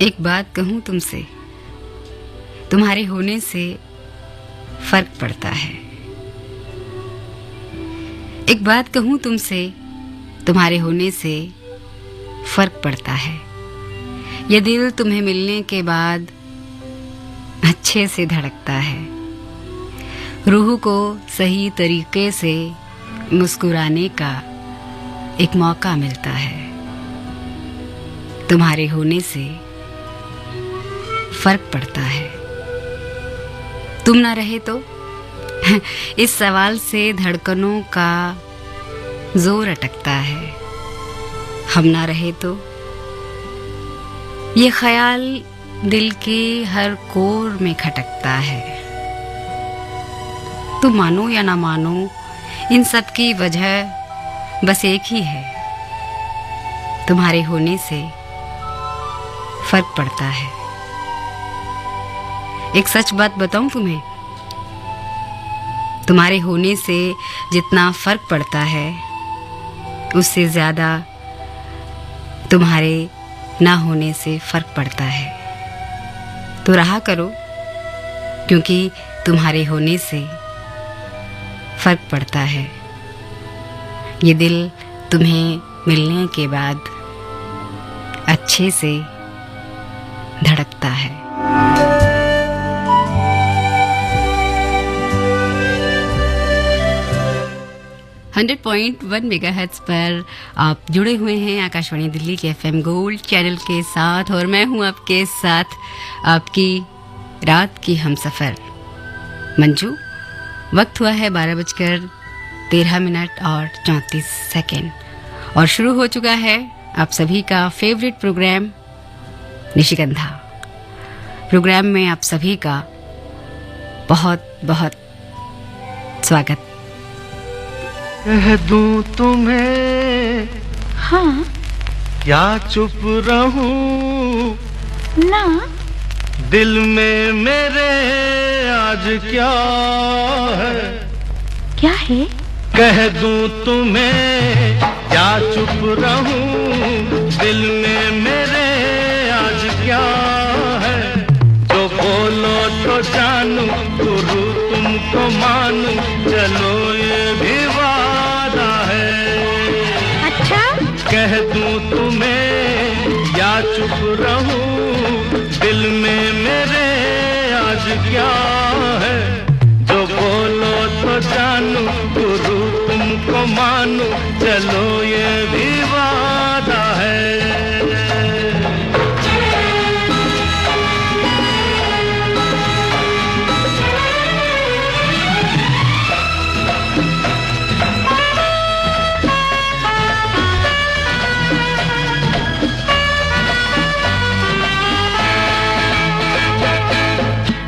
एक बात कहूँ तुमसे, तुम्हारे होने से फर्क पड़ता है। एक बात कहूँ तुमसे, तुम्हारे होने से फर्क पड़ता है। ये दिल तुम्हें मिलने के बाद अच्छे से धड़कता है। रूह को सही तरीके से मुस्कुराने का एक मौका मिलता है। तुम्हारे होने से फर्क पड़ता है। तुम ना रहे तो इस सवाल से धड़कनों का जोर अटकता है। हम ना रहे तो ये ख्याल दिल के हर कोर में खटकता है। तुम मानो या ना मानो, इन सब की वजह बस एक ही है, तुम्हारे होने से फर्क पड़ता है। एक सच बात बताऊं तुम्हें, तुम्हारे होने से जितना फर्क पड़ता है, उससे ज्यादा तुम्हारे ना होने से फर्क पड़ता है। तो रहा करो, क्योंकि तुम्हारे होने से फर्क पड़ता है। ये दिल तुम्हें मिलने के बाद अच्छे से धड़कता है। 100.1 मेगाहर्ट्ज़ पर आप जुड़े हुए हैं आकाशवाणी दिल्ली के FM गोल्ड चैनल के साथ, और मैं हूं आपके साथ आपकी रात की हमसफर मंजू। वक्त हुआ है 12:13 और 34 सेकेंड, और शुरू हो चुका है आप सभी का फेवरेट प्रोग्राम निशिगंधा। प्रोग्राम में आप सभी का बहुत बहुत स्वागत। कह दूं तुम्हें हाँ या चुप रहूं ना, दिल में मेरे आज क्या है कह दूं तुम्हें या चुप रहूं, दिल में मेरे आज क्या है। जो बोलो तो जानूं, गुरु तुमको मानूं, चलो ये भी वादा है। अच्छा कह दूं तुम्हें या चुप रहूं, दिल में मेरे आज क्या है। जो बोलो तो जानूं, गुरु तुमको मानूं, चलो ये भी वादा है।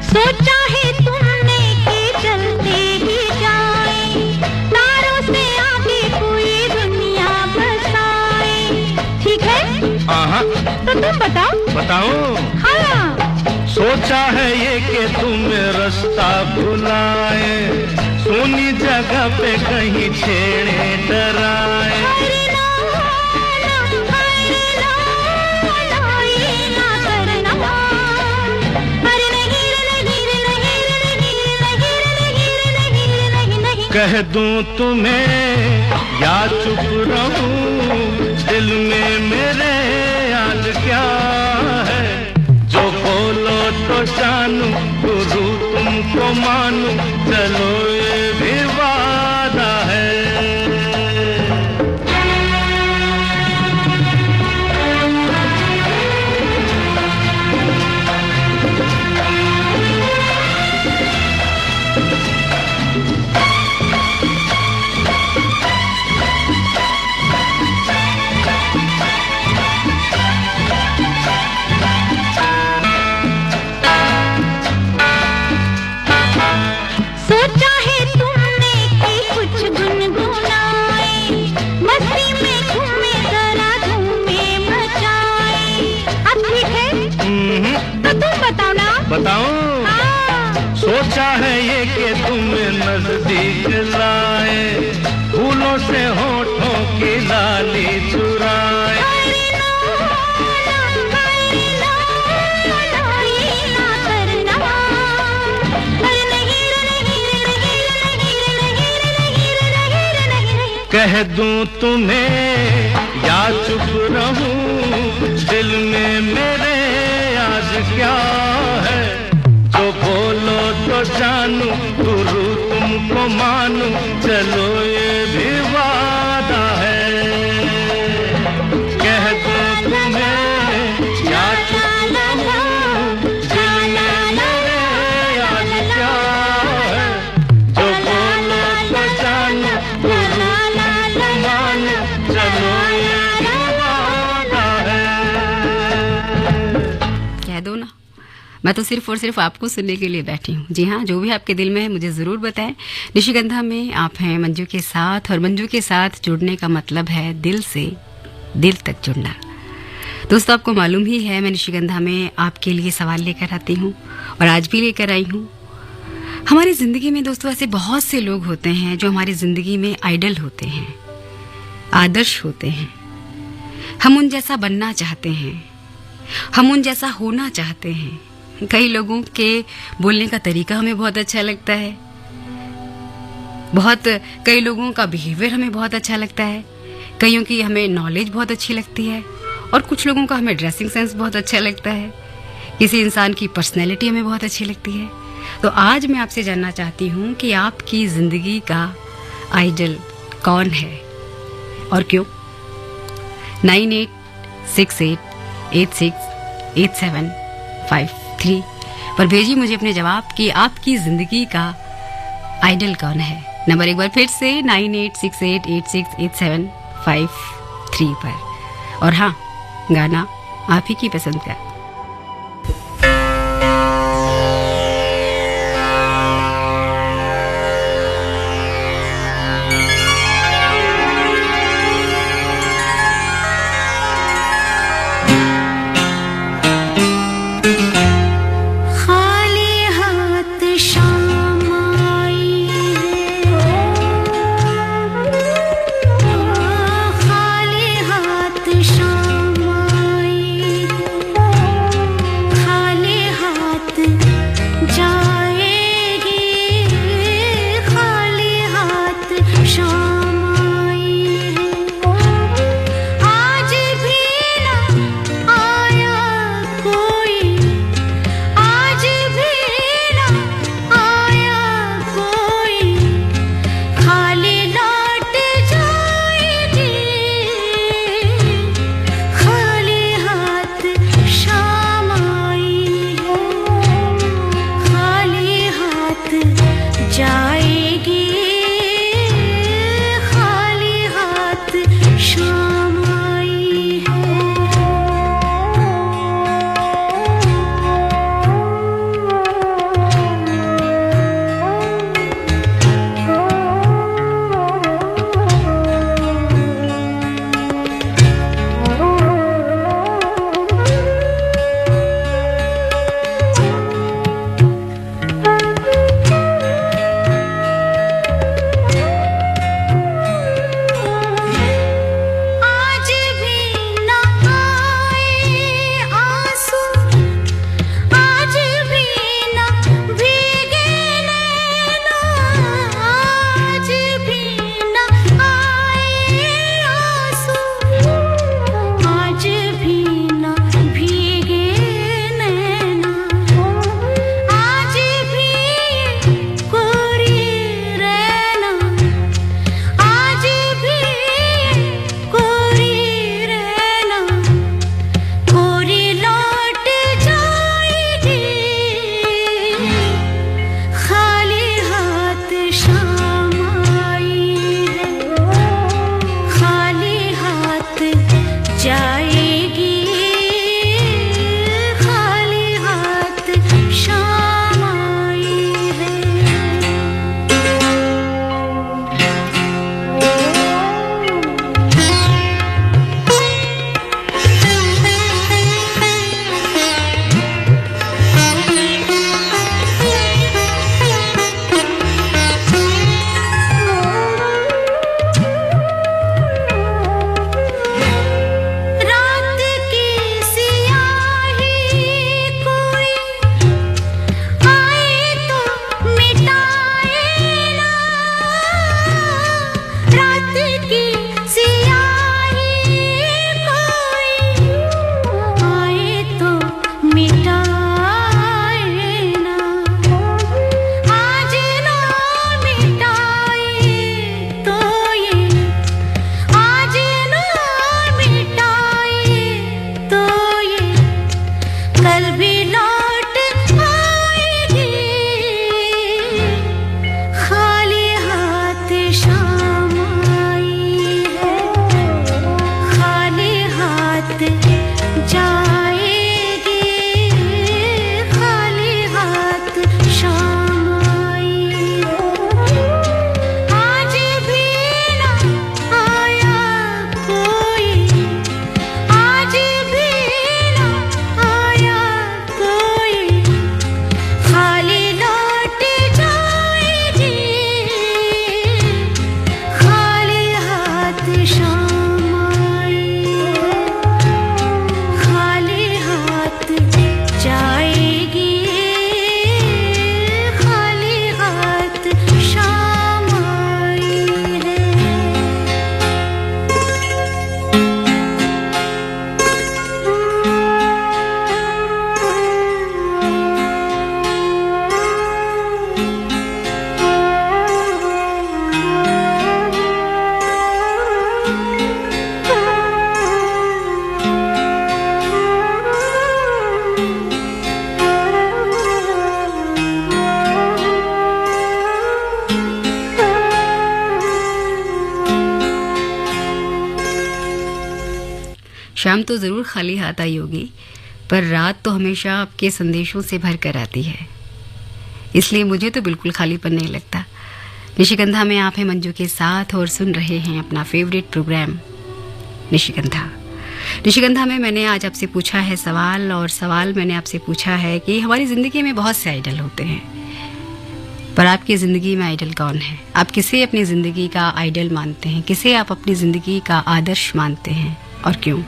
सोचा है तुमने कि चलते ही जाए, तारों से आगे कोई दुनिया बसाए। ठीक है तो तुम बताओ हाँ। सोचा है ये कि तुम्हें रास्ता भुलाए, सोनी जगह पे कहीं छेड़े डराए। कह दूं तुम्हें या चुप रहूं, दिल में मेरे आज क्या है। जो बोलो तो जानूं, गुरु तुमको मानूं, चलो ये भी वादा है। सोचा है तुमने कि कुछ गुनगुनाए, मस्ती में घूमे जरा धूमे मचाए। अब ठीक है तो तुम बताओ ना। बताओ हाँ। सोचा है ये कि तुम्हें नजदीक लाए, फूलों से होठों की लाली चुराए। अरे ना, ना, अरे ना, कह दूं तुम्हें या चुप रहूं, दिल में मेरे आज क्या है, जो बोलो तो जानू, गुरु तुमको मानू, चलो ये भी वादा है। कह दूं तुम्हें या चुप रहूं, दिल में मेरे आज क्या है, जो बोलो तो जानू, गुरु तुमको मानू, चलो ये भी वादा है। कह दो ना, मैं तो सिर्फ और सिर्फ आपको सुनने के लिए बैठी हूँ। जी हाँ, जो भी आपके दिल में है मुझे ज़रूर बताएं। निशिगंधा में आप हैं मंजू के साथ, और मंजू के साथ जुड़ने का मतलब है दिल से दिल तक जुड़ना। दोस्तों, आपको मालूम ही है मैं निशिगंधा में आपके लिए सवाल लेकर आती हूँ, और आज भी लेकर आई हूँ। हमारी ज़िंदगी में दोस्तों ऐसे बहुत से लोग होते हैं जो हमारी ज़िंदगी में आइडल होते हैं, आदर्श होते हैं। हम उन जैसा बनना चाहते हैं, हम उन जैसा होना चाहते हैं। कई लोगों के बोलने का तरीका हमें बहुत अच्छा लगता है, कई लोगों का बिहेवियर हमें बहुत अच्छा लगता है, कईयों की हमें नॉलेज बहुत अच्छी लगती है, और कुछ लोगों का हमें ड्रेसिंग सेंस बहुत अच्छा लगता है, किसी इंसान की पर्सनैलिटी हमें बहुत अच्छी लगती है। तो आज मैं आपसे जानना चाहती हूँ कि आपकी ज़िंदगी का आइडल कौन है और क्यों। 9868868753 पर भेजिए मुझे अपने जवाब कि आपकी ज़िंदगी का आइडल कौन है। नंबर एक बार फिर से 9868868753 पर। और हाँ, गाना आप ही की पसंद का। खाली हाथ शाम आई शाम तो ज़रूर खाली हाथ आई होगी, पर रात तो हमेशा आपके संदेशों से भर कर आती है, इसलिए मुझे तो बिल्कुल खालीपन नहीं लगता। निशिगंधा में आप हैं मंजू के साथ और सुन रहे हैं अपना फेवरेट प्रोग्राम निशिगंधा। निशिगंधा में मैंने आज आपसे पूछा है सवाल, और सवाल मैंने आपसे पूछा है कि हमारी ज़िंदगी में बहुत से आइडल होते हैं, पर आपकी ज़िंदगी में आइडल कौन है? आप किसे अपनी ज़िंदगी का आइडल मानते हैं? किसे आप अपनी ज़िंदगी का आदर्श मानते हैं और क्यों?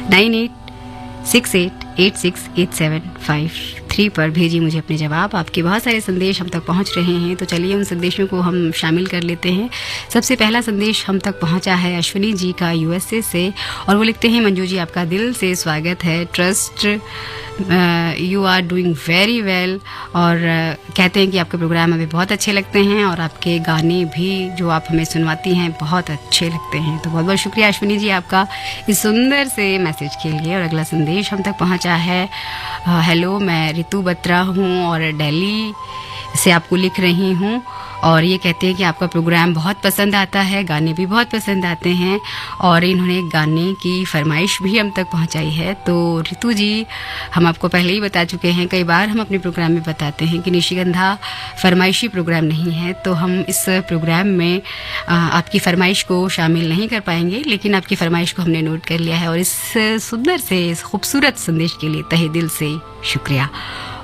9868868753 पर भेजिए मुझे अपने जवाब। आपके बहुत सारे संदेश हम तक पहुंच रहे हैं, तो चलिए उन संदेशों को हम शामिल कर लेते हैं। सबसे पहला संदेश हम तक पहुंचा है अश्विनी जी का यूएसए से, और वो लिखते हैं, मंजू जी आपका दिल से स्वागत है, trust you are doing very well, और कहते हैं कि आपके प्रोग्राम हमें बहुत अच्छे लगते हैं और आपके गाने भी जो आप हमें सुनवाती हैं बहुत अच्छे लगते हैं। तो बहुत बहुत शुक्रिया अश्विनी जी आपका इस सुंदर से मैसेज के लिए। और अगला संदेश हम तक पहुंचा है, हेलो मैं रितु बत्रा हूं और दिल्ली से आपको लिख रही हूं, और ये कहते हैं कि आपका प्रोग्राम बहुत पसंद आता है, गाने भी बहुत पसंद आते हैं, और इन्होंने गाने की फरमाइश भी हम तक पहुंचाई है। तो रितु जी, हम आपको पहले ही बता चुके हैं, कई बार हम अपने प्रोग्राम में बताते हैं कि निशिगंधा फरमाइशी प्रोग्राम नहीं है, तो हम इस प्रोग्राम में आपकी फरमाइश को शामिल नहीं कर पाएंगे, लेकिन आपकी फरमाइश को हमने नोट कर लिया है, और इस सुंदर से इस खूबसूरत संदेश के लिए तहे दिल से शुक्रिया।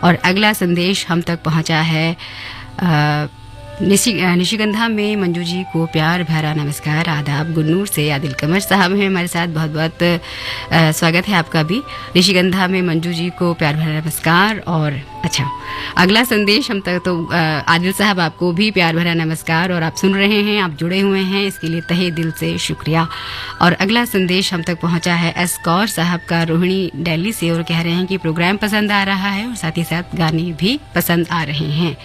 और अगला संदेश हम तक पहुंचा है, निशिगंधा में मंजू जी को प्यार भरा नमस्कार, आदाब। गुन्नूर से आदिल कमर साहब हैं हमारे साथ, बहुत बहुत स्वागत है आपका भी। निशिगंधा में मंजू जी को प्यार भरा नमस्कार। और अच्छा, अगला संदेश हम तक तो आदिल साहब आपको भी प्यार भरा नमस्कार, और आप सुन रहे हैं, आप जुड़े हुए हैं, इसके लिए तहे दिल से शुक्रिया। और अगला संदेश हम तक पहुंचा है एस कौर साहब का रोहिणी दिल्ली से, और कह रहे हैं कि प्रोग्राम पसंद आ रहा है और साथ ही साथ गाने भी पसंद आ रहे हैं।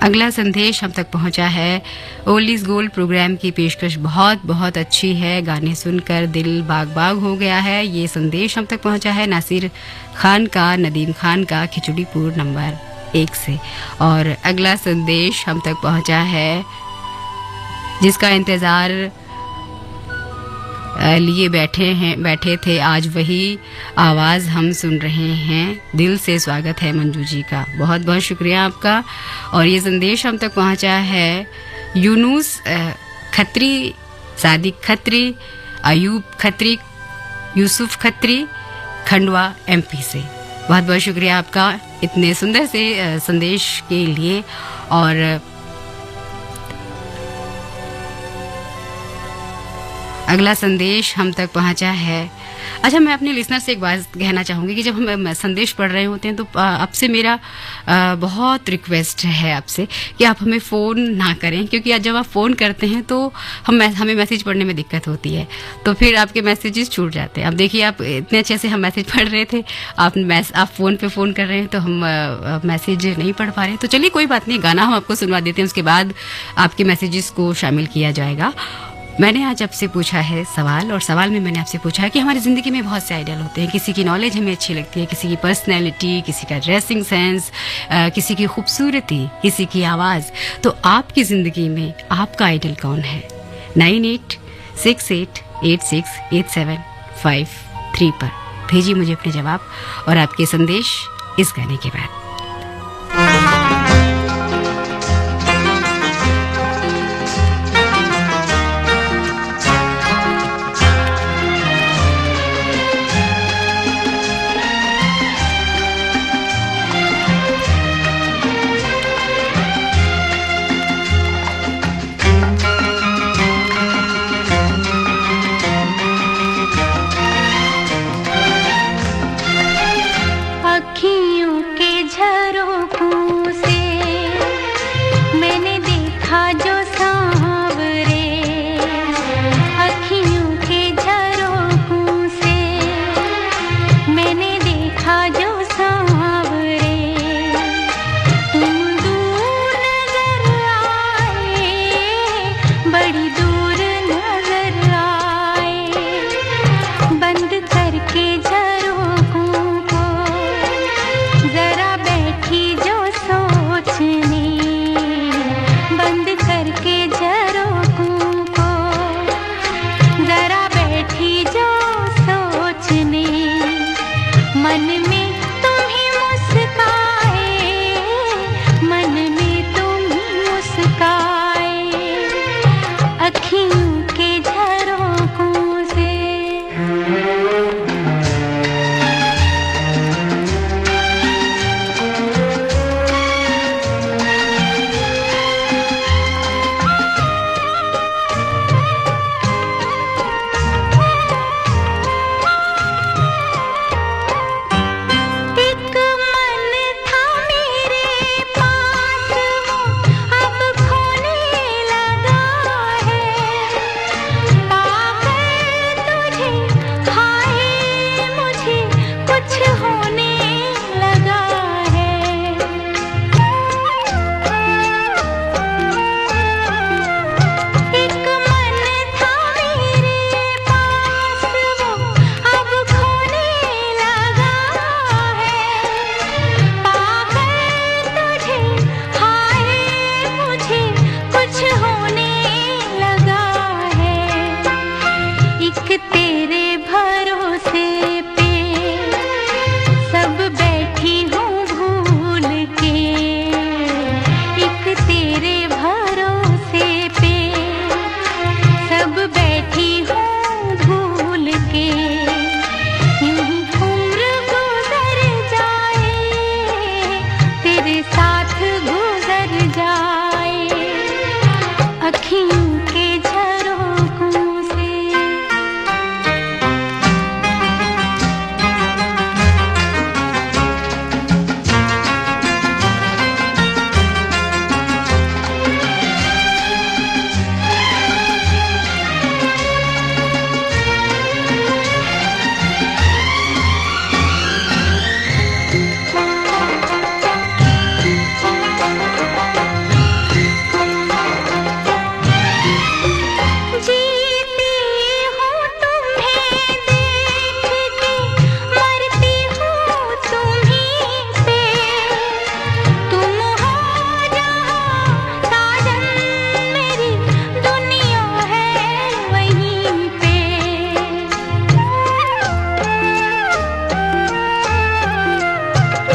अगला संदेश हम तक पहुंचा है, ओल्ड इज गोल्ड प्रोग्राम की पेशकश बहुत बहुत अच्छी है, गाने सुनकर दिल बाग बाग हो गया है। ये संदेश हम तक पहुंचा है नासिर खान का, नदीम खान का, खिचड़ीपुर नंबर 1 से। और अगला संदेश हम तक पहुंचा है, जिसका इंतज़ार लिए बैठे थे, आज वही आवाज़ हम सुन रहे हैं, दिल से स्वागत है मंजू जी का, बहुत बहुत शुक्रिया आपका। और ये संदेश हम तक पहुंचा है यूनुस खत्री, सादिक खत्री, अयूब खत्री, यूसुफ खत्री, खंडवा एमपी से। बहुत बहुत शुक्रिया आपका इतने सुंदर से संदेश के लिए। और अगला संदेश हम तक पहुंचा है, अच्छा मैं अपने लिसनर से एक बात कहना चाहूँगी कि जब हम संदेश पढ़ रहे होते हैं तो आपसे मेरा बहुत रिक्वेस्ट है आपसे कि आप हमें फ़ोन ना करें, क्योंकि आज जब आप फ़ोन करते हैं तो हमें मैसेज पढ़ने में दिक्कत होती है, तो फिर आपके मैसेजेस छूट जाते हैं। अब देखिए, आप इतने अच्छे से हम मैसेज पढ़ रहे थे, आप फ़ोन पे फ़ोन कर रहे हैं, तो हम मैसेज नहीं पढ़ पा रहे। तो चलिए कोई बात नहीं, गाना हम आपको सुनवा देते हैं, उसके बाद आपके मैसेजेस को शामिल किया जाएगा। मैंने आज आपसे पूछा है सवाल, और सवाल में मैंने आपसे पूछा है कि हमारी ज़िंदगी में बहुत से आइडल होते हैं, किसी की नॉलेज हमें अच्छी लगती है, किसी की पर्सनैलिटी, किसी का ड्रेसिंग सेंस, किसी की खूबसूरती, किसी की आवाज़। तो आपकी ज़िंदगी में आपका आइडल कौन है? 9868868753 पर भेजिए मुझे अपने जवाब और आपके संदेश इस गाने के बाद। अखियों के झ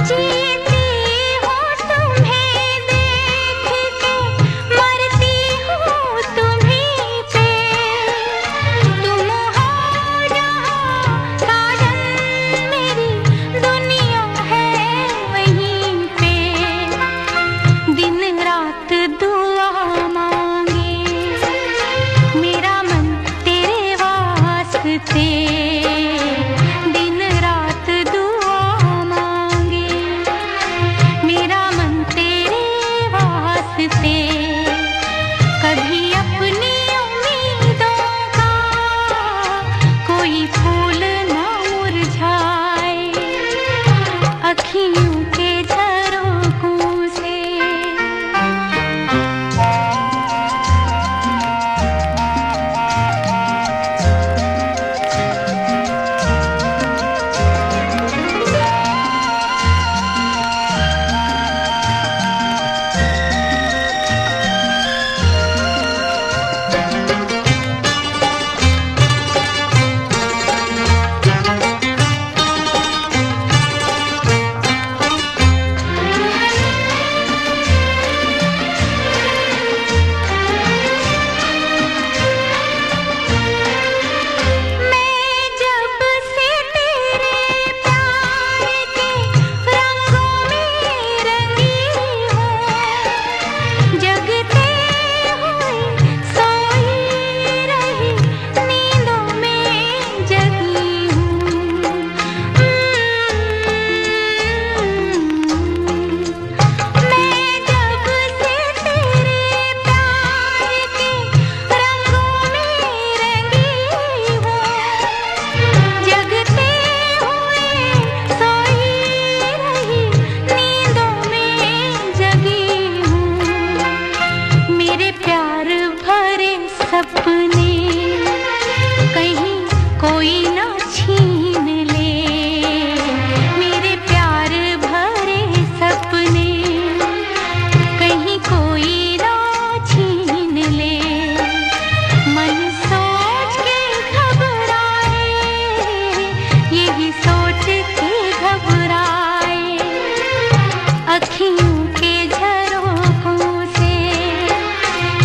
जीती हूँ तुम्हें देख के, मरती हूँ तुम्हीं पे। तुम हो जहाँ साजन, मेरी दुनिया है वहीं पे। दिन रात दुआ मांगे मेरा मन तेरे वास्ते। दिन रात दुआ मांगे मेरा मन तेरे वास्ते। कभी अपनी उम्मीदों का कोई फूल ना मुरझाए, अखियों के झरोखों से। मैं जब से तेरे प्यार के रंगों में रंगी हूँ, जगते हुए सोई रही नींदों में जगी हूँ। मैं जब से तेरे प्यार के रंगों में रंगी हूँ, जगते हुए सोई रही नींदों में जगी हूँ। मेरे प्यार भरे सपने कहीं कोई ना छीन ले। मेरे प्यार भरे सपने कहीं कोई ना छीन ले। मन सोच के घबराए, यही सोच के घबराए, अखियों के झरोखों से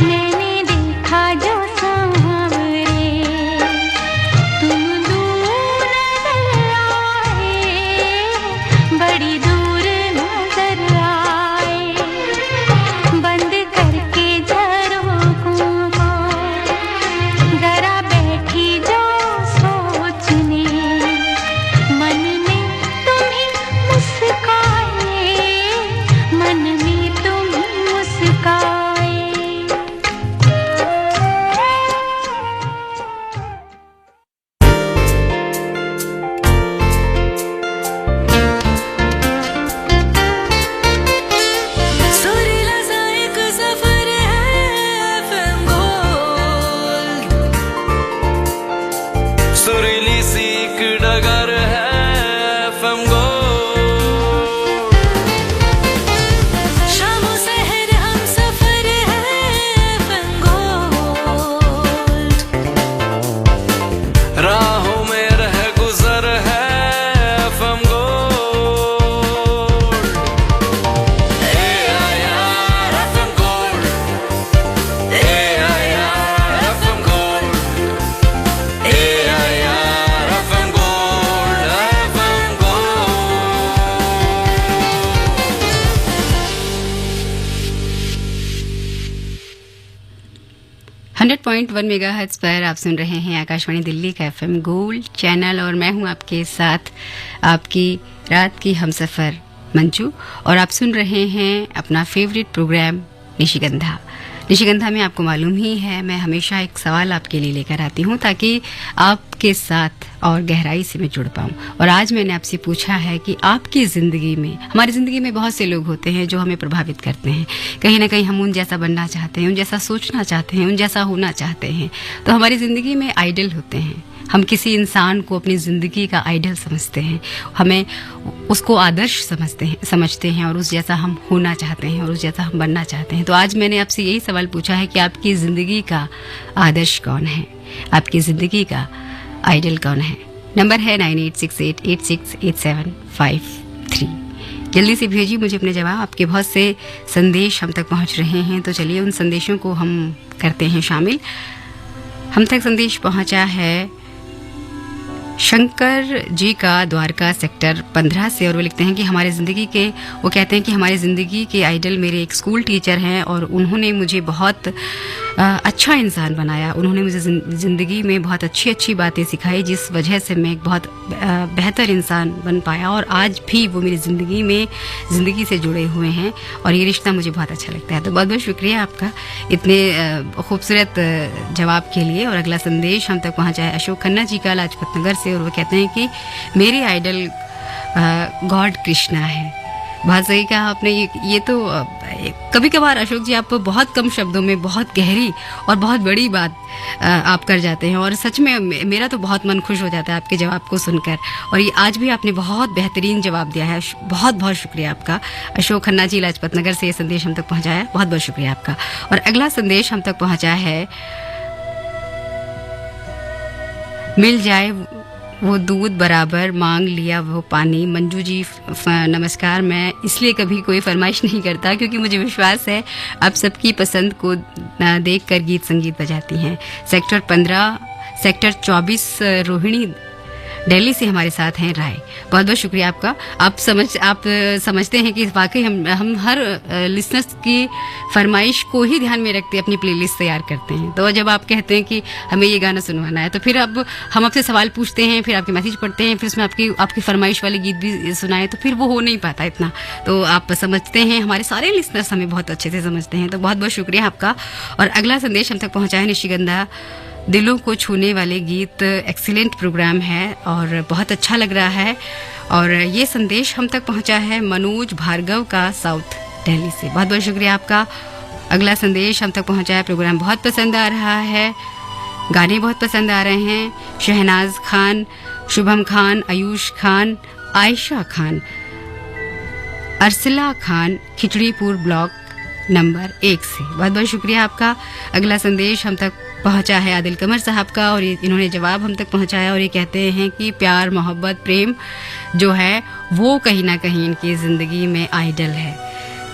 मैंने देखा जो सांवरे। तुम दूर नजर आए, बड़ी दूर नजर आए। बंद करके झरोखों को जरा बैठी जो सोचने, मन में तुम ही मुस्काए, मन में तुम ही मुस्काए। सुरीला सा एक सफर है FM गोल्ड, सुरीली सी एक डगर है FM गोल्ड। शामों सहर हम सफर है FM गोल्ड। राहों में रह गुजर है FM gold. AIR FM gold, AIR FM gold, AIR FM gold, FM gold. 100.1 megahertz पर आप सुन रहे हैं आकाशवाणी दिल्ली का FM गोल्ड चैनल, और मैं हूं आपके साथ आपकी रात की हमसफर मंजू, और आप सुन रहे हैं अपना फेवरेट प्रोग्राम निशिगंधा। निशिगंधा में आपको मालूम ही है मैं हमेशा एक सवाल आपके लिए लेकर आती हूँ ताकि आपके साथ और गहराई से मैं जुड़ पाऊँ। और आज मैंने आपसे पूछा है कि आपकी ज़िंदगी में, हमारी ज़िंदगी में बहुत से लोग होते हैं जो हमें प्रभावित करते हैं। कहीं ना कहीं हम उन जैसा बनना चाहते हैं, उन जैसा सोचना चाहते हैं, उन जैसा होना चाहते हैं। तो हमारी ज़िंदगी में आइडल होते हैं। हम किसी इंसान को अपनी ज़िंदगी का आइडल समझते हैं, हमें उसको आदर्श समझते हैं और उस जैसा हम होना चाहते हैं और उस जैसा हम बनना चाहते हैं। तो आज मैंने आपसे यही सवाल पूछा है कि आपकी ज़िंदगी का आदर्श कौन है, आपकी ज़िंदगी का आइडल कौन है। नंबर है 9868868753। जल्दी से भेजिए मुझे अपने जवाब। आपके बहुत से संदेश हम तक पहुंच रहे हैं, तो चलिए उन संदेशों को हम करते हैं शामिल। हम तक संदेश पहुंचा है शंकर जी का द्वारका सेक्टर 15 से, और वो लिखते हैं कि वो कहते हैं कि हमारी ज़िंदगी के आइडल मेरे एक स्कूल टीचर हैं और उन्होंने मुझे बहुत अच्छा इंसान बनाया। उन्होंने मुझे ज़िंदगी में बहुत अच्छी अच्छी बातें सिखाई, जिस वजह से मैं एक बहुत बेहतर इंसान बन पाया, और आज भी वो मेरी ज़िंदगी से जुड़े हुए हैं और ये रिश्ता मुझे बहुत अच्छा लगता है। तो बहुत बहुत शुक्रिया आपका इतने खूबसूरत जवाब के लिए। और अगला संदेश हम तक पहुँचा है अशोक खन्ना जी का लाजपत नगर से, और वो कहते हैं कि मेरे आइडल गॉड कृष्णा है। बहुत सही कहा आपने। ये तो कभी कभार अशोक जी आप बहुत कम शब्दों में बहुत गहरी और बहुत बड़ी बात आप कर जाते हैं, और सच में मेरा तो बहुत मन खुश हो जाता है आपके जवाब को सुनकर। और ये आज भी आपने बहुत बेहतरीन जवाब दिया है। बहुत बहुत शुक्रिया आपका अशोक खन्ना जी लाजपत नगर से ये संदेश हम तक पहुंचाया है। बहुत बहुत शुक्रिया आपका। और अगला संदेश हम तक पहुंचा है मिल जाए वो दूध बराबर मांग लिया वो पानी। मंजू जी नमस्कार। मैं इसलिए कभी कोई फरमाइश नहीं करता क्योंकि मुझे विश्वास है आप सबकी पसंद को देखकर गीत संगीत बजाती हैं। सेक्टर 15 सेक्टर 24 रोहिणी दिल्ली से हमारे साथ हैं राय। बहुत बहुत शुक्रिया आपका। आप समझते हैं कि वाकई हम हर लिसनर्स की फरमाइश को ही ध्यान में रखते अपनी प्लेलिस्ट तैयार करते हैं। तो जब आप कहते हैं कि हमें ये गाना सुनवाना है, तो फिर अब हम आपसे सवाल पूछते हैं, फिर आपके मैसेज पढ़ते हैं, फिर उसमें आपकी फरमाइश वाले गीत भी सुनाए, तो फिर वो हो नहीं पाता इतना। तो आप समझते हैं, हमारे सारे लिसनर्स हमें बहुत अच्छे से समझते हैं। तो बहुत बहुत शुक्रिया आपका। और अगला संदेश हम तक पहुँचा है निशिगंधा। दिलों को छूने वाले गीत, एक्सीलेंट प्रोग्राम है और बहुत अच्छा लग रहा है। और ये संदेश हम तक पहुंचा है मनोज भार्गव का साउथ दिल्ली से। बहुत बहुत शुक्रिया आपका। अगला संदेश हम तक पहुंचा है प्रोग्राम बहुत पसंद आ रहा है, गाने बहुत पसंद आ रहे हैं। शहनाज खान, शुभम खान, आयुष खान, आयशा खान, अरसला खान, खिचड़ीपुर ब्लॉक नंबर 1 से। बहुत बहुत शुक्रिया आपका। अगला संदेश हम तक पहुंचा है आदिल कमर साहब का, और इन्होंने जवाब हम तक पहुंचाया और ये कहते हैं कि प्यार मोहब्बत प्रेम जो है वो कहीं ना कहीं इनकी ज़िंदगी में आइडल है।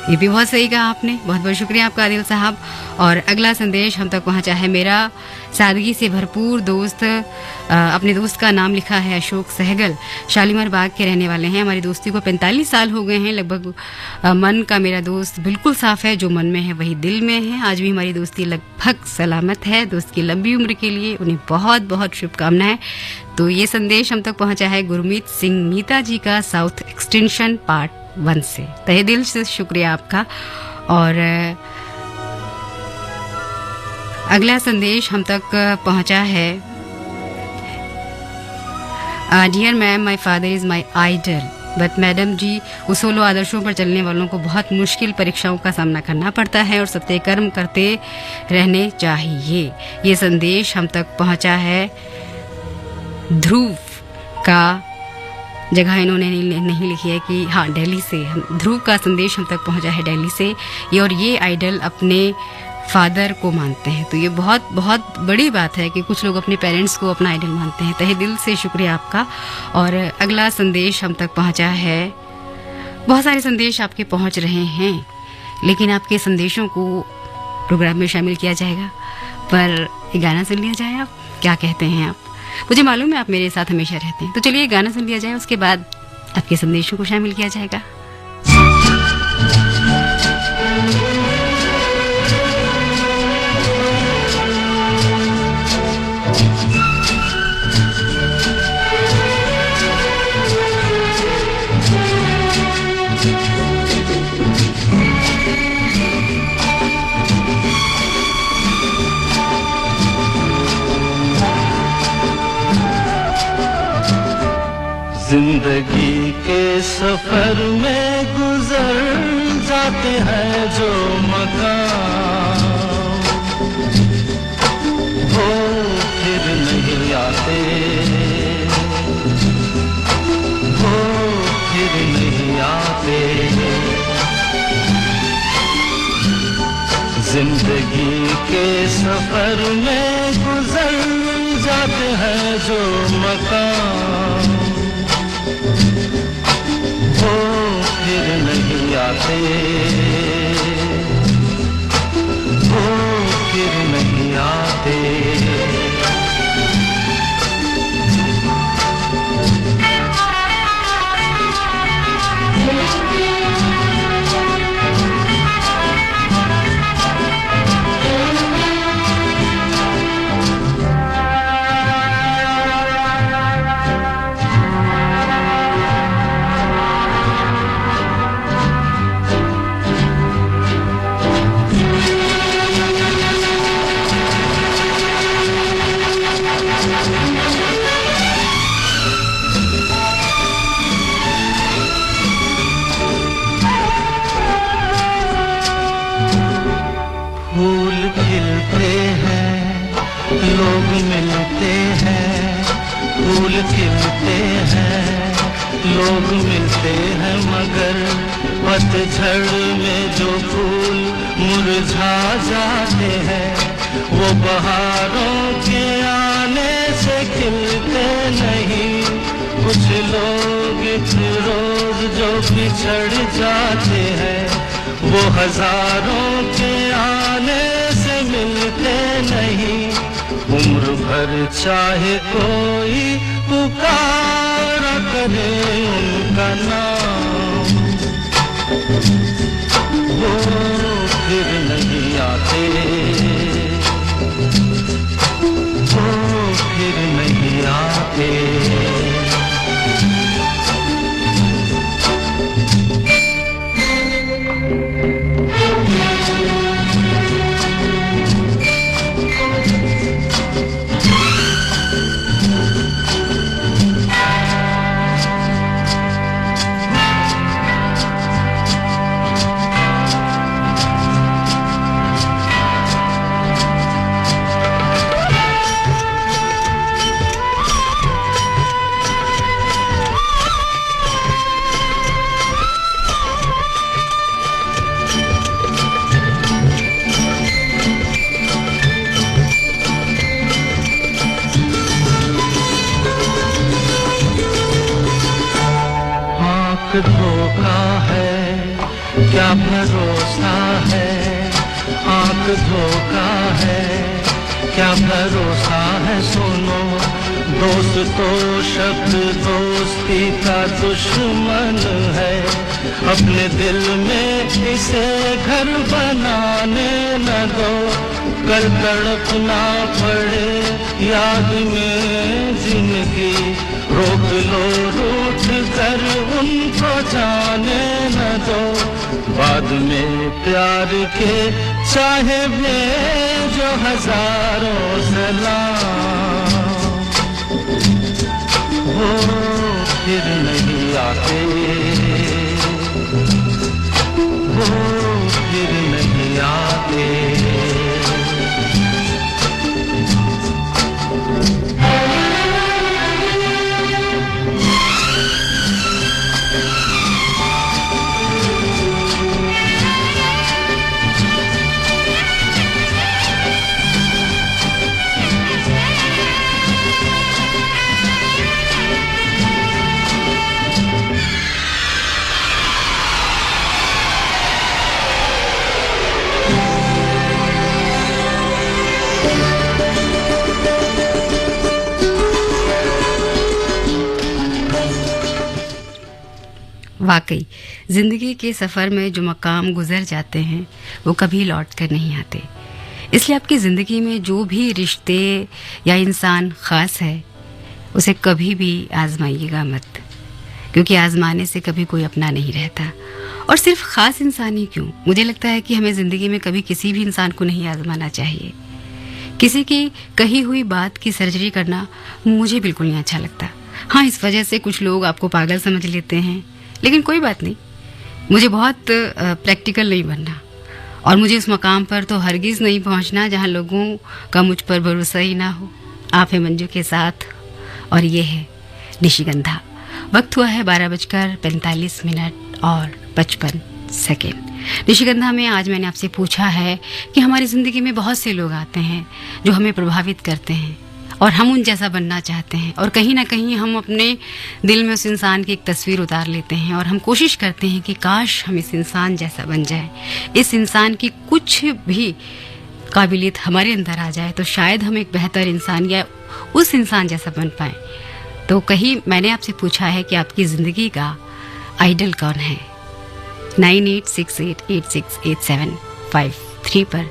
ये भी बहुत सही कहा आपने। बहुत बहुत शुक्रिया आपका आदिल साहब। और अगला संदेश हम तक पहुंचा है मेरा सादगी से भरपूर दोस्त, अपने दोस्त का नाम लिखा है अशोक सहगल, शालीमार बाग के रहने वाले हैं। हमारी दोस्ती को 45 साल हो गए हैं लगभग। मन का मेरा दोस्त बिल्कुल साफ है, जो मन में है वही दिल में है। आज भी हमारी दोस्ती लगभग सलामत है। दोस्त की लंबी उम्र के लिए उन्हें बहुत बहुत शुभकामनाएं। तो ये संदेश हम तक पहुंचा है गुरमीत सिंह मीता जी का साउथ एक्सटेंशन पार्ट 1 से। तहे दिल से शुक्रिया आपका। और अगला संदेश हम तक पहुंचा है dear ma'am, my father is my idol, but madam ji उसूलों आदर्शों पर चलने वालों को बहुत मुश्किल परीक्षाओं का सामना करना पड़ता है और सत्य कर्म करते रहने चाहिए। ये संदेश हम तक पहुंचा है ध्रुव का, जगह इन्होंने नहीं लिखी है कि हाँ दिल्ली से। ध्रुव का संदेश हम तक पहुंचा है दिल्ली से। ये आइडल अपने फादर को मानते हैं। तो ये बहुत बहुत बड़ी बात है कि कुछ लोग अपने पेरेंट्स को अपना आइडल मानते हैं। तहे दिल से शुक्रिया आपका। और अगला संदेश हम तक पहुंचा है, बहुत सारे संदेश आपके पहुंच रहे हैं, लेकिन आपके संदेशों को प्रोग्राम में शामिल किया जाएगा, पर ये गाना सुन लिया जाए। आप क्या कहते हैं? आप, मुझे मालूम है आप मेरे साथ हमेशा रहते हैं। तो चलिए गाना सुन लिया जाए, उसके बाद आपके संदेशों को शामिल किया जाएगा। जिंदगी के सफर में गुजर जाते हैं जो मकाम, वो फिर नहीं आते, वो फिर नहीं आते। जिंदगी के सफर में गुजर जाते हैं जो मकाम, वो आते, वो फिर नहीं आते। फूल खिलते हैं, लोग मिलते हैं, फूल खिलते हैं, लोग मिलते हैं, मगर पतझड़ में जो फूल मुरझा जाते हैं, वो बहारों के आने से खिलते नहीं। कुछ लोग एक रोज जो बिछड़ जाते हैं, वो हजारों के आने से मिलते नहीं। उम्र भर चाहे कोई पुकारा करे उनका नाम, वो फिर नहीं आते, वो फिर नहीं आते। धोखा है क्या भरोसा है, आंख धोखा है क्या भरोसा है। सुनो दोस्त तो शब्द दोस्ती का दुश्मन है, अपने दिल में इसे घर बनाने न दो। कल तड़पना पड़े याद में जिंदगी, रोक लो रूठ कर उनको जाने न दो। बाद में प्यार के चाहे भेजो हजारों सलाम, वो फिर नहीं आते, वो फिर नहीं आते। वाकई जिंदगी के सफर में जो मकाम गुजर जाते हैं वो कभी लौट कर नहीं आते। इसलिए आपकी जिंदगी में जो भी रिश्ते या इंसान खास है उसे कभी भी आजमाइएगा मत, क्योंकि आजमाने से कभी कोई अपना नहीं रहता। और सिर्फ खास इंसान ही क्यों, मुझे लगता है कि हमें जिंदगी में कभी किसी भी इंसान को नहीं आजमाना चाहिए। किसी की कही हुई बात की सर्जरी करना मुझे बिल्कुल नहीं अच्छा लगता। हाँ, इस वजह से कुछ लोग आपको पागल समझ लेते हैं, लेकिन कोई बात नहीं, मुझे बहुत प्रैक्टिकल नहीं बनना और मुझे उस मकाम पर तो हरगिज़ नहीं पहुंचना जहां लोगों का मुझ पर भरोसा ही ना हो। आप है मंजू के साथ और ये है निशिगंधा। वक्त हुआ है 12:45 और 55 निशिगंधा में आज मैंने आपसे पूछा है कि हमारी ज़िंदगी में बहुत से लोग आते हैं जो हमें प्रभावित करते हैं, और हम उन जैसा बनना चाहते हैं, और कहीं ना कहीं हम अपने दिल में उस इंसान की एक तस्वीर उतार लेते हैं और हम कोशिश करते हैं कि काश हम इस इंसान जैसा बन जाए, इस इंसान की कुछ भी काबिलियत हमारे अंदर आ जाए तो शायद हम एक बेहतर इंसान या उस इंसान जैसा बन पाए। तो कहीं मैंने आपसे पूछा है कि आपकी ज़िंदगी का आइडल कौन है। 9868868753 पर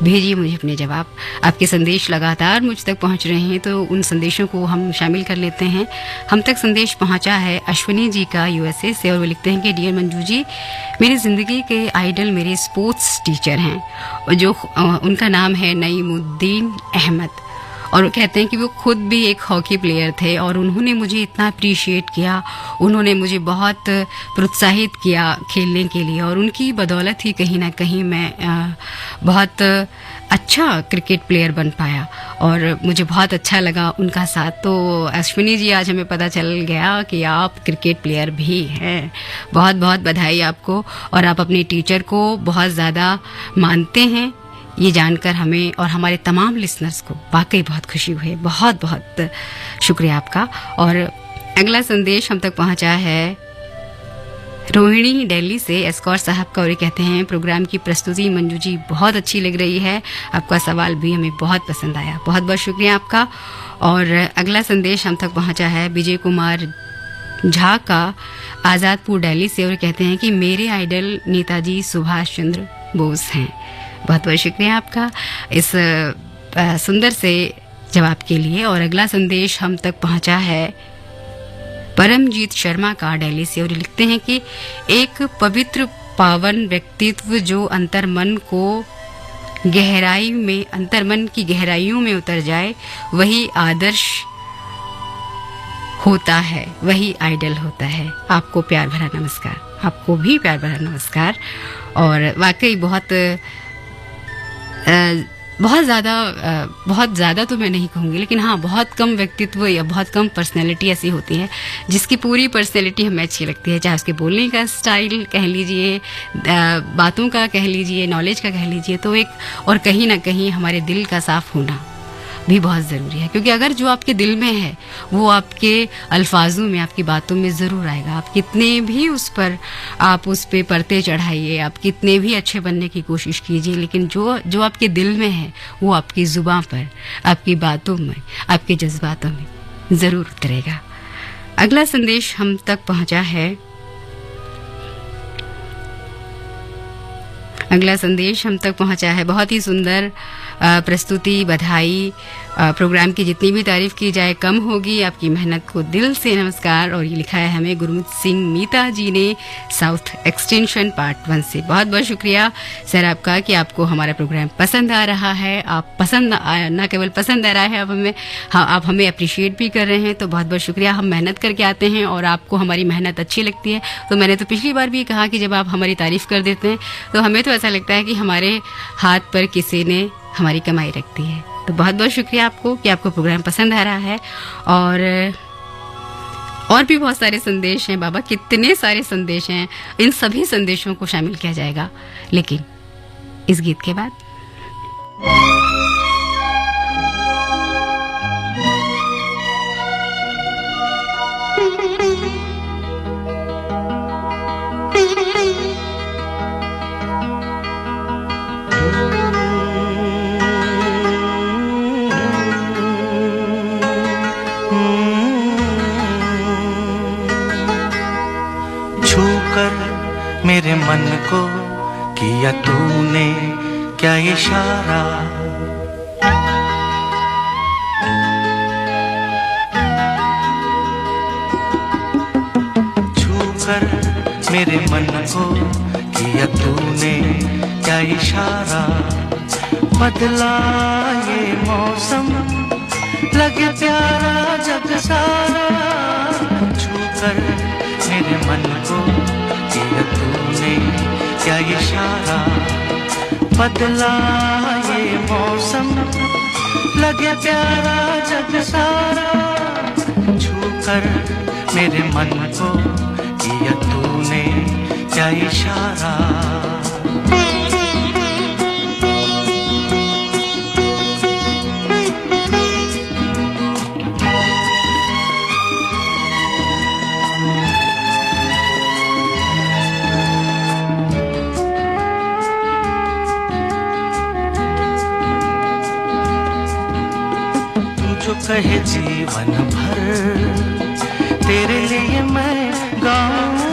भेजिए मुझे अपने जवाब। आपके संदेश लगातार मुझ तक पहुंच रहे हैं, तो उन संदेशों को हम शामिल कर लेते हैं। हम तक संदेश पहुंचा है अश्विनी जी का यूएसए से, और वो लिखते हैं कि डियर मंजू जी, मेरी ज़िंदगी के आइडल मेरे स्पोर्ट्स टीचर हैं, जो उनका नाम है नईमुद्दीन अहमद, और वो कहते हैं कि वो खुद भी एक हॉकी प्लेयर थे और उन्होंने मुझे इतना अप्रिशिएट किया, उन्होंने मुझे बहुत प्रोत्साहित किया खेलने के लिए, और उनकी बदौलत ही कहीं ना कहीं मैं बहुत अच्छा क्रिकेट प्लेयर बन पाया और मुझे बहुत अच्छा लगा उनका साथ। तो अश्विनी जी, आज हमें पता चल गया कि आप क्रिकेट प्लेयर भी हैं। बहुत बहुत बधाई आपको, और आप अपने टीचर को बहुत ज़्यादा मानते हैं, ये जानकर हमें और हमारे तमाम लिसनर्स को वाकई बहुत खुशी हुई। बहुत बहुत शुक्रिया आपका। और अगला संदेश हम तक पहुंचा है रोहिणी दिल्ली से एस्कॉर साहब का, और ये कहते हैं प्रोग्राम की प्रस्तुति मंजू जी बहुत अच्छी लग रही है, आपका सवाल भी हमें बहुत पसंद आया। बहुत बहुत शुक्रिया आपका। और अगला संदेश हम तक पहुंचा है विजय कुमार झा का आज़ादपुर दिल्ली से, और कहते हैं कि मेरे आइडल नेताजी सुभाष चंद्र बोस हैं। बहुत बहुत शुक्रिया आपका इस सुंदर से जवाब के लिए। और अगला संदेश हम तक पहुंचा है परमजीत शर्मा का दिल्ली से, और लिखते हैं कि एक पवित्र पावन व्यक्तित्व जो अंतर्मन की गहराइयों में उतर जाए, वही आदर्श होता है, वही आइडल होता है। आपको प्यार भरा नमस्कार। आपको भी प्यार भरा नमस्कार। और वाकई बहुत ज़्यादा तो मैं नहीं कहूँगी, लेकिन हाँ, बहुत कम व्यक्तित्व या बहुत कम पर्सनैलिटी ऐसी होती है जिसकी पूरी पर्सनैलिटी हमें अच्छी लगती है, चाहे उसके बोलने का स्टाइल कह लीजिए, बातों का कह लीजिए, नॉलेज का कह लीजिए। तो एक और कहीं ना कहीं हमारे दिल का साफ होना भी बहुत ज़रूरी है, क्योंकि अगर जो आपके दिल में है वो आपके अल्फाजों में, आपकी बातों में ज़रूर आएगा। आप कितने भी उस पर परते चढ़ाइए, आप कितने भी अच्छे बनने की कोशिश कीजिए, लेकिन जो आपके दिल में है वो आपकी ज़ुबान पर, आपकी बातों में, आपके जज्बातों में ज़रूर उतरेगा। अगला संदेश हम तक पहुँचा है बहुत ही सुंदर प्रस्तुति, बधाई। प्रोग्राम की जितनी भी तारीफ की जाए कम होगी। आपकी मेहनत को दिल से नमस्कार। और ये लिखा है हमें गुरमीत सिंह मीता जी ने, साउथ एक्सटेंशन पार्ट 1 से। बहुत बहुत शुक्रिया सर आपका कि आपको हमारा प्रोग्राम पसंद आ रहा है। आप न केवल पसंद आ रहा है, आप हमें अप्रिशिएट भी कर रहे हैं, तो बहुत बहुत शुक्रिया। हम मेहनत करके आते हैं और आपको हमारी मेहनत अच्छी लगती है। तो मैंने तो पिछली बार भी कहा कि जब आप हमारी तारीफ कर देते हैं तो हमें तो ऐसा लगता है कि हमारे हाथ पर किसी ने हमारी कमाई रखती है। तो बहुत बहुत शुक्रिया आपको कि आपको प्रोग्राम पसंद आ रहा है। और भी बहुत सारे संदेश हैं बाबा, कितने सारे संदेश हैं। इन सभी संदेशों को शामिल किया जाएगा, लेकिन इस गीत के बाद। मेरे मन को किया तूने क्या इशारा, छूकर मेरे मन को किया तूने क्या इशारा, बदला ये मौसम लगे प्यारा जग सारा, छूकर मेरे मन को किया तूने क्या इशारा, बदला ये मौसम लगे प्यारा जग सारा, छूकर मेरे मन को किया तूने क्या इशारा। कहे जीवन भर तेरे लिए मैं गाऊं,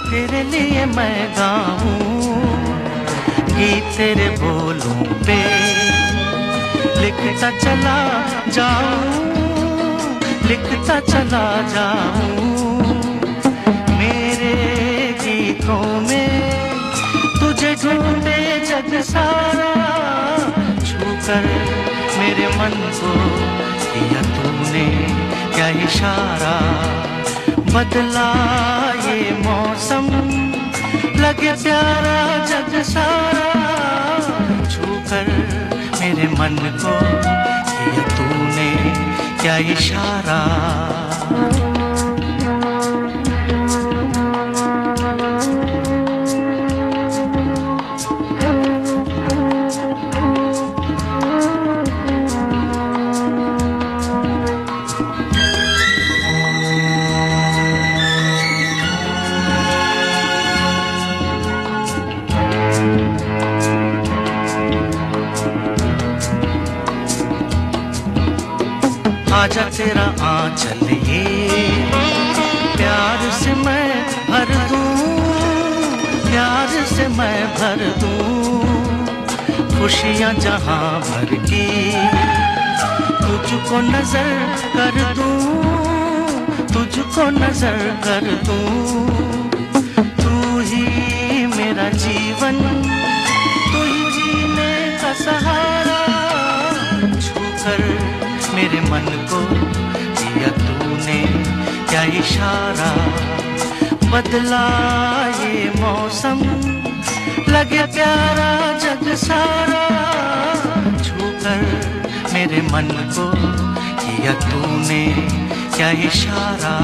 तेरे लिए मैं गाऊं गीत तेरे बोलों पे लिखता चला जाऊं, लिखता चला जाऊं मेरे गीतों में तुझे ढूंढे जग सारा, छूकर मेरे मन को किया तूने क्या इशारा, बदला ये मौसम लगे प्यारा जग सारा, छूकर मेरे मन को किया तूने क्या इशारा। आजा तेरा आंचल ये प्यार से मैं भर दूं, प्यार से मैं भर दूं खुशियां जहां भर की तुझको नजर कर दूं, तुझको नजर कर दूं, तू ही मेरा जीवन, तू ही जीने का सहारा, छूकर मेरे मन को किया तूने क्या इशारा, बदला ये मौसम लगे प्यारा जग सारा, छूकर मेरे मन को किया तूने क्या इशारा।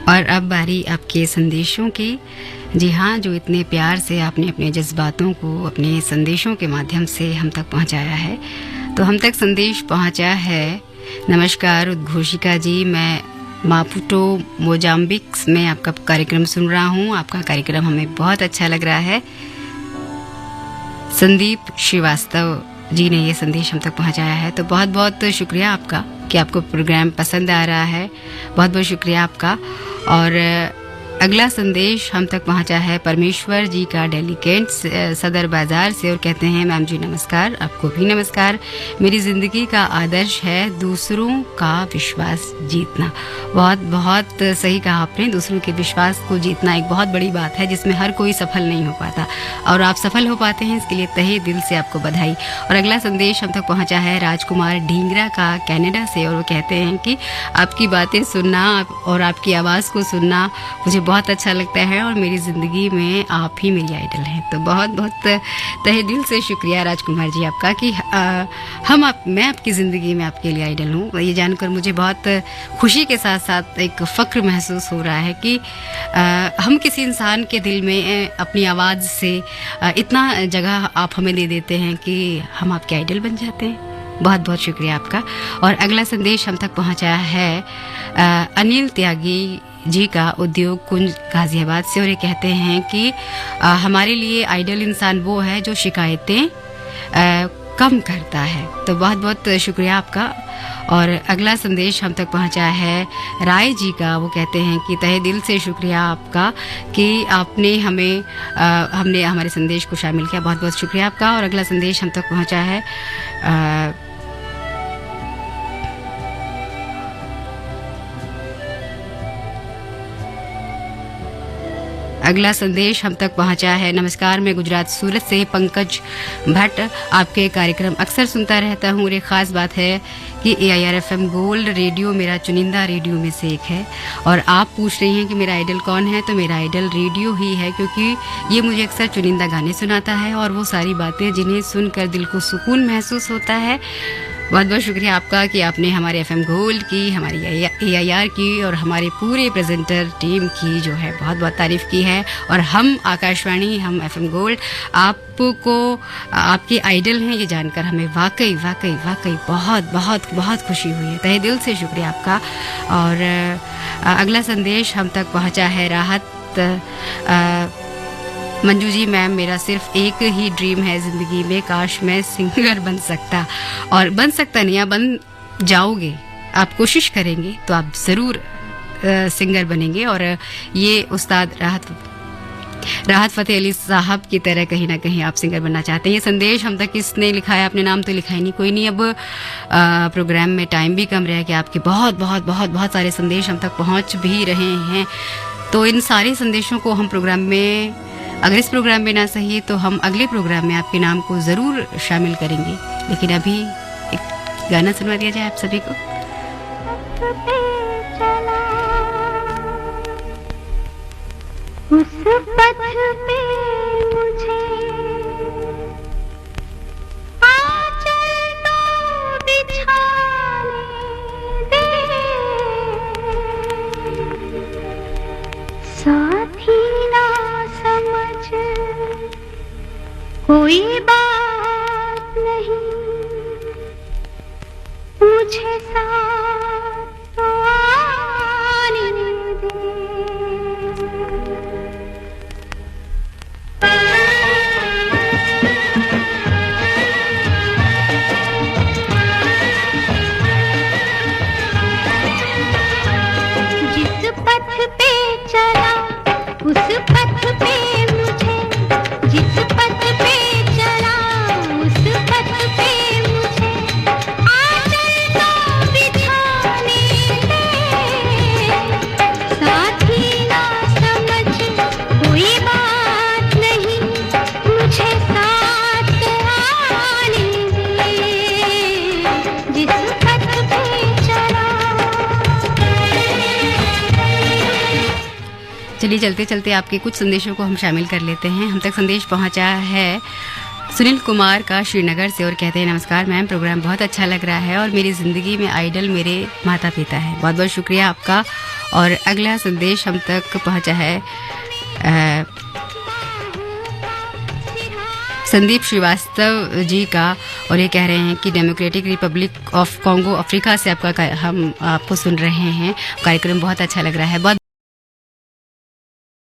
और अब बारी आपके संदेशों की। जी हाँ, जो इतने प्यार से आपने अपने जज्बातों को अपने संदेशों के माध्यम से हम तक पहुँचाया है। तो हम तक संदेश पहुँचा है। नमस्कार उद्घोषिका जी, मैं मापुटो मोजाम्बिक में आपका कार्यक्रम सुन रहा हूँ। आपका कार्यक्रम हमें बहुत अच्छा लग रहा है। संदीप श्रीवास्तव जी ने ये संदेश हम तक पहुँचाया है। तो बहुत बहुत शुक्रिया आपका कि आपको प्रोग्राम पसंद आ रहा है। बहुत बहुत शुक्रिया आपका। और अगला संदेश हम तक पहुंचा है परमेश्वर जी का दिल्ली कैंट सदर बाजार से, और कहते हैं मैम जी नमस्कार। आपको भी नमस्कार। मेरी ज़िंदगी का आदर्श है दूसरों का विश्वास जीतना। बहुत बहुत सही कहा आपने। दूसरों के विश्वास को जीतना एक बहुत बड़ी बात है जिसमें हर कोई सफल नहीं हो पाता, और आप सफल हो पाते हैं, इसके लिए तहे दिल से आपको बधाई। और अगला संदेश हम तक पहुँचा है राजकुमार ढींगरा का कनाडा से, और वो कहते हैं कि आपकी बातें सुनना और आपकी आवाज़ को सुनना मुझे बहुत अच्छा लगता है, और मेरी ज़िंदगी में आप ही मेरी आइडल हैं। तो बहुत बहुत तहे दिल से शुक्रिया राजकुमार जी आपका कि मैं आपकी ज़िंदगी में आपके लिए आइडल हूँ। ये जानकर मुझे बहुत खुशी के साथ साथ एक फ़ख्र महसूस हो रहा है कि हम किसी इंसान के दिल में अपनी आवाज़ से इतना जगह आप हमें दे देते हैं कि हम आपके आइडल बन जाते हैं। बहुत बहुत शुक्रिया आपका। और अगला संदेश हम तक पहुँचा है अनिल त्यागी जी का उद्योग कुंज गाजियाबाद से, और ये कहते हैं कि हमारे लिए आइडल इंसान वो है जो शिकायतें कम करता है। तो बहुत बहुत शुक्रिया आपका। और अगला संदेश हम तक पहुंचा है राय जी का। वो कहते हैं कि तहे दिल से शुक्रिया आपका कि आपने हमने हमारे संदेश को शामिल किया। बहुत बहुत शुक्रिया आपका। और अगला संदेश हम तक पहुंचा है अगला संदेश हम तक पहुंचा है। नमस्कार, मैं गुजरात सूरत से पंकज भट्ट आपके कार्यक्रम अक्सर सुनता रहता हूँ। एक ख़ास बात है कि AIR FM गोल्ड रेडियो मेरा चुनिंदा रेडियो में से एक है। और आप पूछ रही हैं कि मेरा आइडल कौन है, तो मेरा आइडल रेडियो ही है, क्योंकि ये मुझे अक्सर चुनिंदा गाने सुनाता है और वो सारी बातें जिन्हें सुनकर दिल को सुकून महसूस होता है। बहुत बहुत शुक्रिया आपका कि आपने हमारे FM गोल्ड की, हमारी AIR की और हमारे पूरे प्रेजेंटर टीम की जो है बहुत बहुत तारीफ़ की है। और हम आकाशवाणी, हम FM गोल्ड आपको आपके आइडल हैं ये जानकर हमें वाकई वाकई वाकई बहुत बहुत बहुत खुशी हुई है। तहे दिल से शुक्रिया आपका। और अगला संदेश हम तक पहुंचा है राहत मंजू जी, मैम मेरा सिर्फ एक ही ड्रीम है ज़िंदगी में, काश मैं सिंगर बन सकता। और बन सकता नहीं, आप बन जाओगे, आप कोशिश करेंगे तो आप ज़रूर सिंगर बनेंगे। और ये उस्ताद राहत फ़तेह अली साहब की तरह कहीं ना कहीं आप सिंगर बनना चाहते हैं। ये संदेश हम तक किसने लिखा है, अपने नाम तो लिखा ही नहीं, कोई नहीं। अब प्रोग्राम में टाइम भी कम रह गया, आपके बहुत बहुत बहुत बहुत सारे संदेश हम तक पहुँच भी रहे हैं। तो इन सारे संदेशों को हम प्रोग्राम में, अगर इस प्रोग्राम में ना सही तो हम अगले प्रोग्राम में आपके नाम को ज़रूर शामिल करेंगे। लेकिन अभी एक गाना सुनवा दिया जाए आप सभी को। उस पथ पे मुझे आंचल तो बिछाने दे, साथी ना समझ कोई बात नहीं, मुझे साथ तो आने दे। जिस पथ पे चला उस पथ पे मुझे, जिस पथ पे चला उस पथ पे मुझे आंचल तो बिछाने दे, साथी ना समझ कोई बात नहीं, मुझे साथ आने दे, जिस पथ पे चला। चलिए चलते चलते आपके कुछ संदेशों को हम शामिल कर लेते हैं। हम तक संदेश पहुंचा है सुनील कुमार का श्रीनगर से और कहते हैं नमस्कार मैम, प्रोग्राम बहुत अच्छा लग रहा है और मेरी ज़िंदगी में आइडल मेरे माता पिता है। बहुत बहुत शुक्रिया आपका। और अगला संदेश हम तक पहुंचा है संदीप श्रीवास्तव जी का और ये कह रहे हैं कि democratic Republic of Congo Africa से हम आपको सुन रहे हैं। कार्यक्रम बहुत अच्छा लग रहा है। बहुत